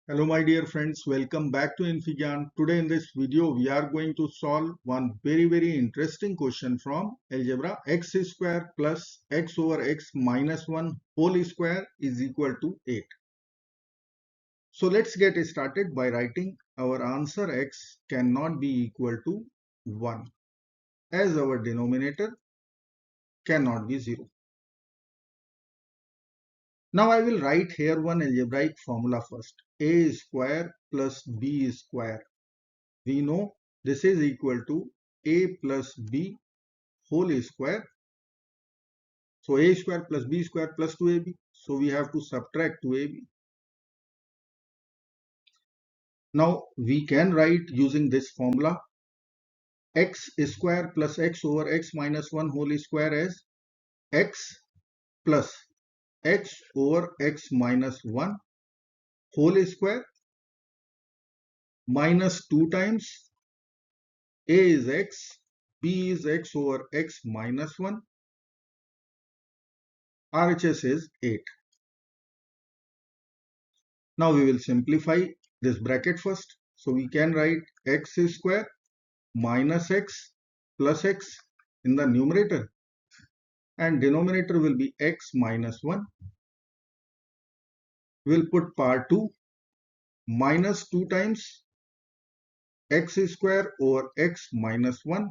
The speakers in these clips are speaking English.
Hello my dear friends, welcome back to InfyGyan. Today in this video we are going to solve one very interesting question from algebra. X square plus x over x minus 1 whole square is equal to 8. So let's get started by writing our answer. X cannot be equal to 1 as our denominator cannot be 0. Now I will write here one algebraic formula first. A square plus b square. We know this is equal to a plus b whole square. So a square plus b square plus 2ab. So we have to subtract 2ab. Now we can write using this formula x square plus x over x minus 1 whole square as x plus x over x minus 1 whole square minus 2 times a is x, b is x over x minus 1, RHS is 8. Now we will simplify this bracket first. So we can write x square minus x plus x in the numerator and denominator will be x minus 1. We will put power 2 minus 2 times x square over x minus 1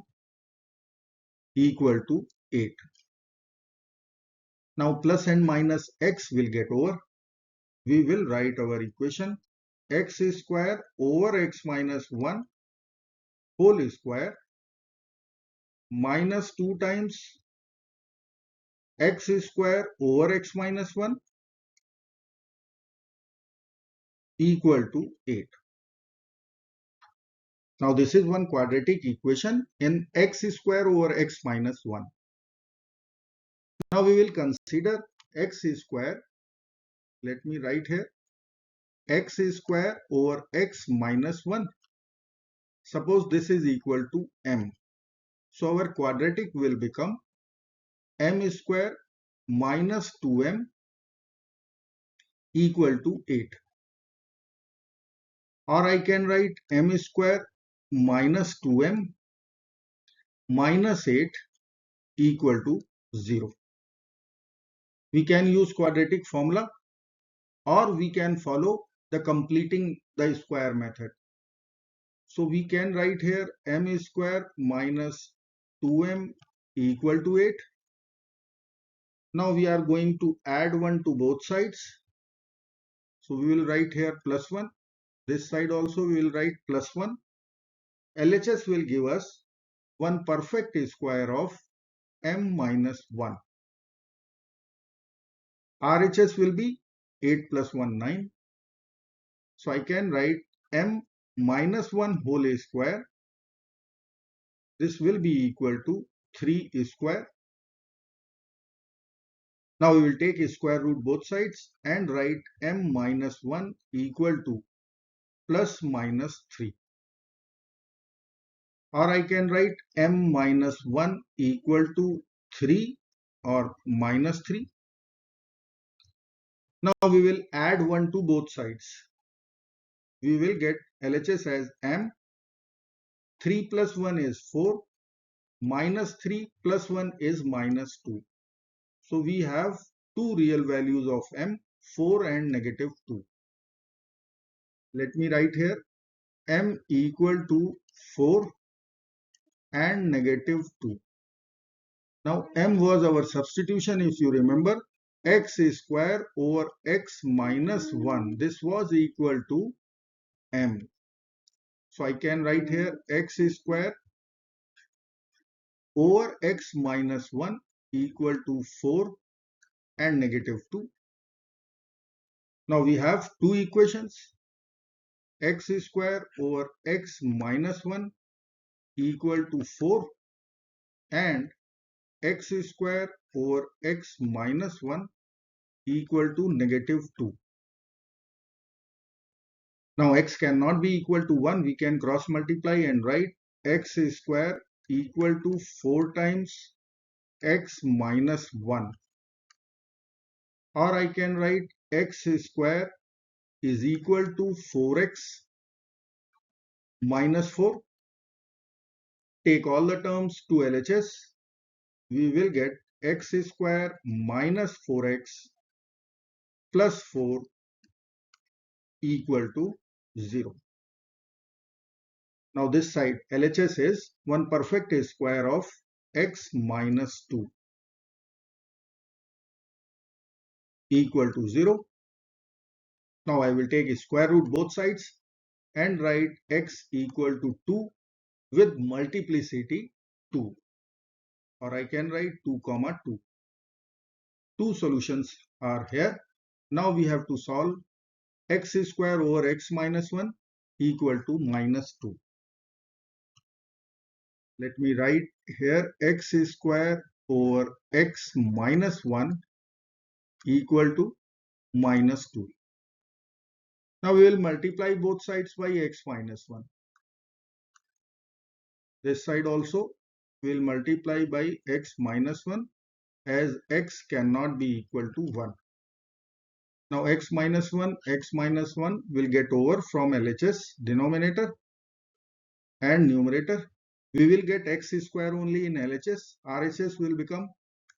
equal to 8. Now plus and minus x will get over. We will write our equation x square over x minus 1 whole square minus 2 times x square over x minus 1 equal to 8. Now this is one quadratic equation in x square over x minus 1. Now we will consider x square. Let me write here x square over x minus 1. Suppose this is equal to m. So our quadratic will become m square minus 2m equal to 8. Or I can write m square minus 2m minus 8 equal to 0. We can use quadratic formula or we can follow the completing the square method. So we can write here m square minus 2m equal to 8. Now we are going to add 1 to both sides. So we will write here plus 1. This side also we will write plus 1. LHS will give us one perfect square of m minus 1. RHS will be 8 plus 1 9. So I can write m minus 1 whole square. This will be equal to 3 square. Now we will take a square root both sides and write m minus 1 equal to plus minus 3. Or I can write m minus 1 equal to 3 or minus 3. Now we will add 1 to both sides. We will get LHS as m. 3 plus 1 is 4. Minus 3 plus 1 is minus 2. So we have two real values of m, 4 and negative 2. Let me write here m equal to 4 and negative 2. Now m was our substitution, if you remember, x square over x minus 1. This was equal to m. So I can write here x square over x minus 1 equal to 4 and negative 2. Now we have two equations, x square over x minus 1 equal to 4 and x square over x minus 1 equal to negative 2. Now x cannot be equal to 1. We can cross multiply and write x square equal to 4 times x minus 1. Or I can write x square is equal to 4x minus 4. Take all the terms to LHS. We will get x square minus 4x plus 4 equal to 0. Now this side LHS is 1 perfect square of x minus 2 equal to 0. Now I will take a square root both sides and write x equal to 2 with multiplicity 2, or I can write 2 comma 2. Two solutions are here. Now we have to solve x square over x minus 1 equal to minus 2. Let me write here x square over x minus 1 equal to minus 2. Now we will multiply both sides by x minus 1. This side also we will multiply by x minus 1 as x cannot be equal to 1. Now x minus 1 will get over from LHS denominator and numerator. We will get x square only in LHS. RHS will become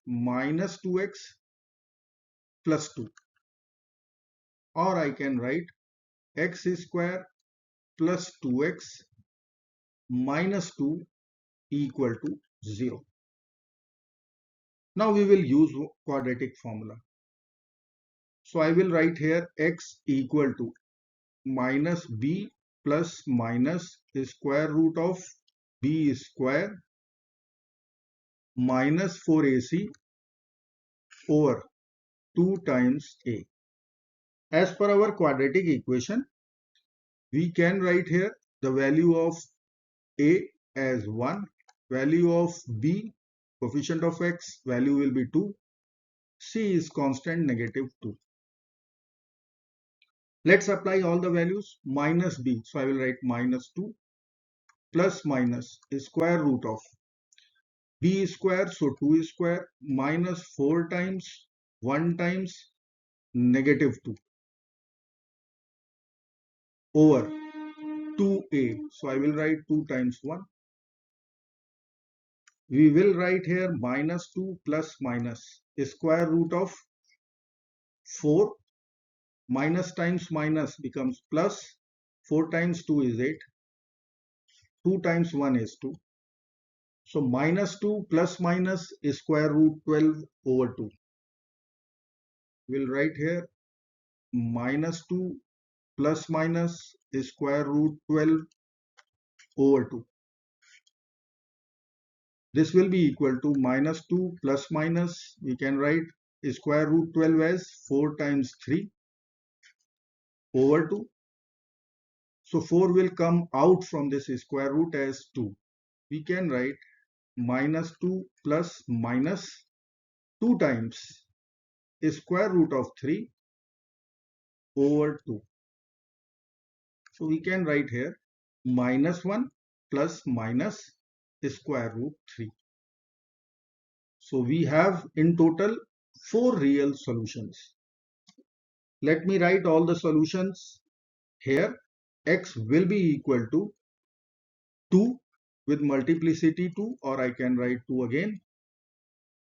minus 2x plus 2. Or I can write x square plus 2x minus 2 equal to 0. Now we will use quadratic formula. So I will write here x equal to minus b plus minus square root of b square minus 4ac over 2 times a. As per our quadratic equation, we can write here the value of a as 1, value of b, coefficient of x, value will be 2, c is constant negative 2. Let's apply all the values. Minus b, so I will write minus 2 plus minus square root of b square, so 2 square minus 4 times 1 times negative 2 over 2a, so I will write 2 times 1. We will write here minus 2 plus minus square root of 4, minus times minus becomes plus, 4 times 2 is 8, 2 times 1 is 2. So minus 2 plus minus square root 12 over 2. We'll write here minus 2 plus minus square root 12 over 2. This will be equal to minus 2 plus minus, we can write square root 12 as 4 times 3 over 2. So 4 will come out from this square root as 2. We can write minus 2 plus minus 2 times square root of 3 over 2. So we can write here minus 1 plus minus square root 3. So we have in total 4 real solutions. Let me write all the solutions here. X will be equal to 2 with multiplicity 2, or I can write 2 again.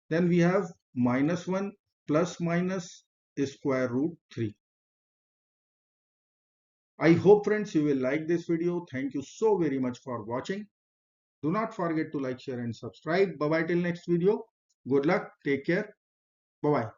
Then we have minus 1 plus minus square root 3. I hope friends you will like this video. Thank you so very much for watching. Do not forget to like, share and subscribe. Bye bye till next video. Good luck. Take care. Bye bye.